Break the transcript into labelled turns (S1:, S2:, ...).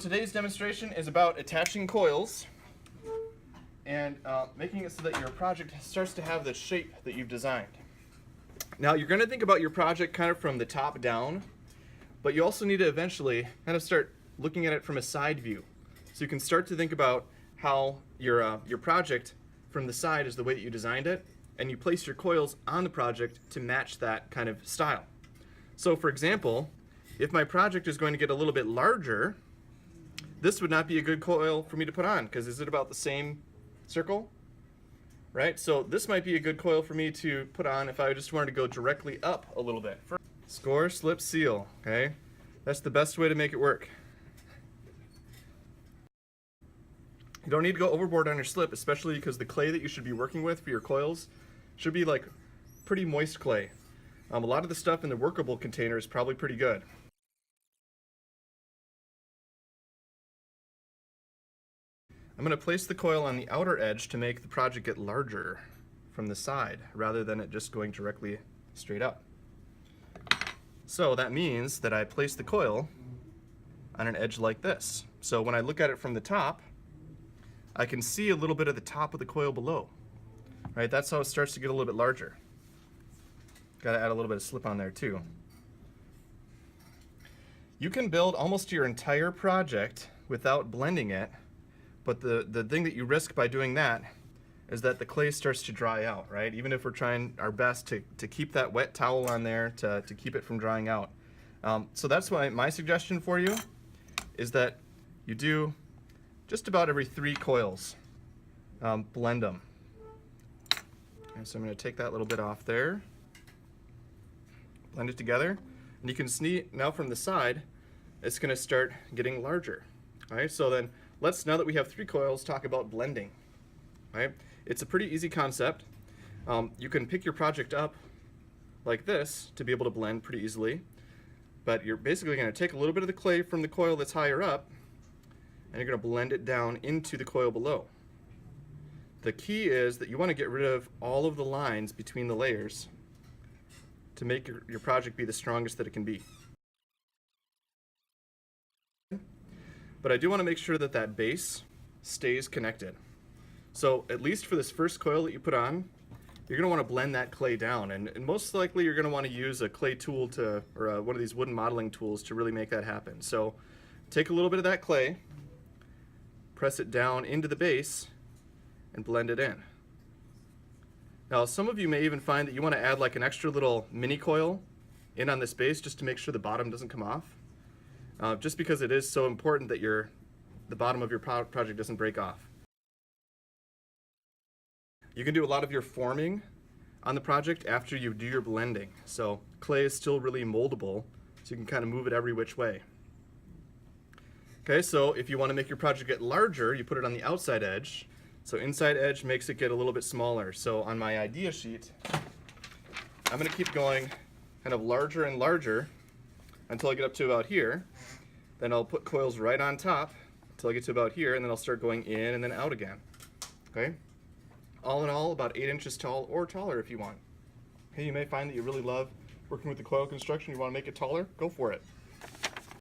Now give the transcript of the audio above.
S1: Today's demonstration is about attaching coils and making it so that your project starts to have the shape that you've designed. Now you're going to think about your project kind of from the top down, but you also need to eventually kind of start looking at it from a side view. So you can start to think about how your project from the side is the way that you designed it, and you place your coils on the project to match that kind of style. So for example, if my project is going to get a little bit larger, this would not be a good coil for me to put on, because is it about the same circle? Right? So this might be a good coil for me to put on if I just wanted to go directly up a little bit. Score, slip, seal. Okay? That's the best way to make it work. You don't need to go overboard on your slip, especially because the clay that you should be working with for your coils should be like pretty moist clay. A lot of the stuff in the workable container is probably pretty good. I'm going to place the coil on the outer edge to make the project get larger from the side rather than it just going directly straight up. So that means that I place the coil on an edge like this. So when I look at it from the top, I can see a little bit of the top of the coil below. Right? That's how it starts to get a little bit larger. Got to add a little bit of slip on there too. You can build almost your entire project without blending it. But the thing that you risk by doing that is that the clay starts to dry out, right? Even if we're trying our best to keep that wet towel on there to keep it from drying out. So that's why my suggestion for you is that you do just about every 3 coils, blend them. Okay, so I'm going to take that little bit off there, blend it together, and you can see now from the side, it's going to start getting larger. All right, so then now that we have 3 coils, talk about blending. Right? It's a pretty easy concept. You can pick your project up like this to be able to blend pretty easily, but you're basically going to take a little bit of the clay from the coil that's higher up, and you're going to blend it down into the coil below. The key is that you want to get rid of all of the lines between the layers to make your project be the strongest that it can be. But I do want to make sure that that base stays connected. So at least for this first coil that you put on, you're going to want to blend that clay down, and most likely you're going to want to use a clay tool or one of these wooden modeling tools to really make that happen. So take a little bit of that clay, press it down into the base, and blend it in. Now some of you may even find that you want to add like an extra little mini coil in on this base just to make sure the bottom doesn't come off. Just because it is so important that the bottom of your project doesn't break off. You can do a lot of your forming on the project after you do your blending. So clay is still really moldable, so you can kind of move it every which way. Okay, so if you want to make your project get larger, you put it on the outside edge. So inside edge makes it get a little bit smaller. So on my idea sheet, I'm going to keep going kind of larger and larger until I get up to about here. Then I'll put coils right on top until I get to about here, and then I'll start going in and then out again. Okay? All in all, about 8 inches tall or taller if you want. Hey, you may find that you really love working with the coil construction. You want to make it taller? Go for it.